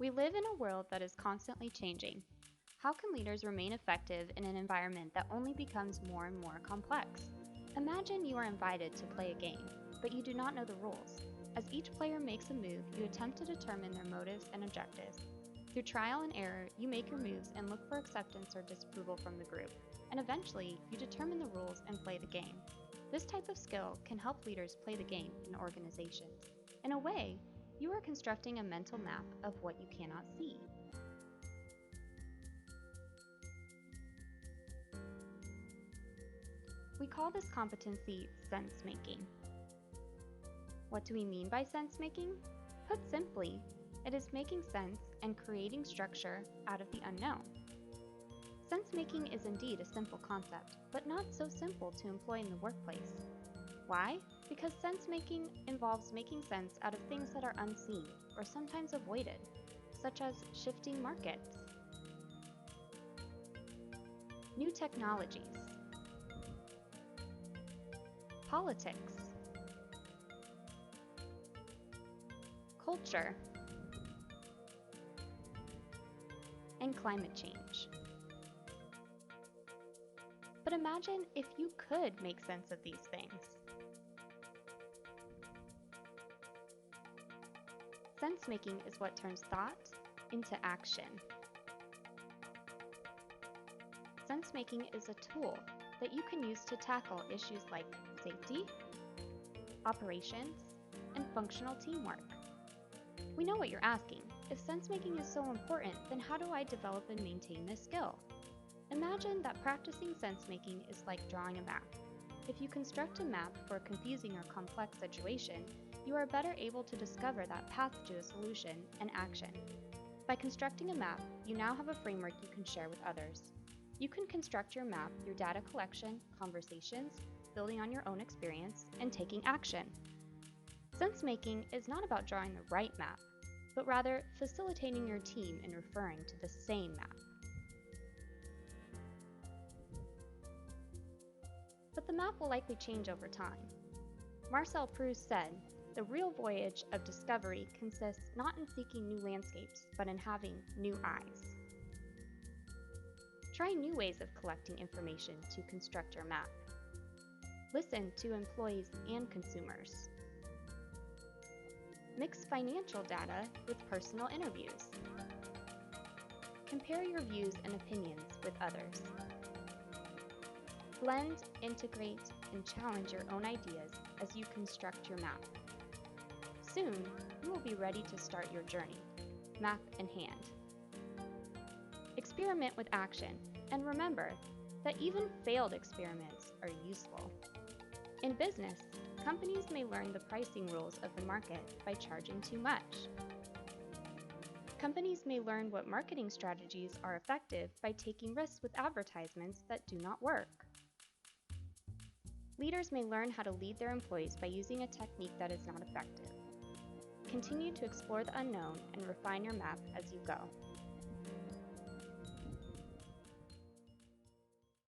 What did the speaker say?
We live in a world that is constantly changing. How can leaders remain effective in an environment that only becomes more and more complex? Imagine you are invited to play a game, but you do not know the rules. As each player makes a move, you attempt to determine their motives and objectives. Through trial and error, you make your moves and look for acceptance or disapproval from the group. And eventually, you determine the rules and play the game. This type of skill can help leaders play the game in organizations. In a way, you are constructing a mental map of what you cannot see. We call this competency sense-making. What do we mean by sense-making? Put simply, it is making sense and creating structure out of the unknown. Sense-making is indeed a simple concept, but not so simple to employ in the workplace. Why? Because sense-making involves making sense out of things that are unseen or sometimes avoided, such as shifting markets, new technologies, politics, culture, and climate change. But imagine if you could make sense of these things. Sense-making is what turns thought into action. Sense-making is a tool that you can use to tackle issues like safety, operations, and functional teamwork. We know what you're asking. If sense-making is so important, then how do I develop and maintain this skill? Imagine that practicing sense-making is like drawing a map. If you construct a map for a confusing or complex situation, you are better able to discover that path to a solution and action. By constructing a map, you now have a framework you can share with others. You can construct your map through data collection, conversations, building on your own experience, and taking action. Sense-making is not about drawing the right map, but rather facilitating your team in referring to the same map. But the map will likely change over time. Marcel Proust said, "The real voyage of discovery consists not in seeking new landscapes, but in having new eyes." Try new ways of collecting information to construct your map. Listen to employees and consumers. Mix financial data with personal interviews. Compare your views and opinions with others. Blend, integrate, and challenge your own ideas as you construct your map. Soon, you will be ready to start your journey, map in hand. Experiment with action, and remember that even failed experiments are useful. In business, companies may learn the pricing rules of the market by charging too much. Companies may learn what marketing strategies are effective by taking risks with advertisements that do not work. Leaders may learn how to lead their employees by using a technique that is not effective. Continue to explore the unknown and refine your map as you go.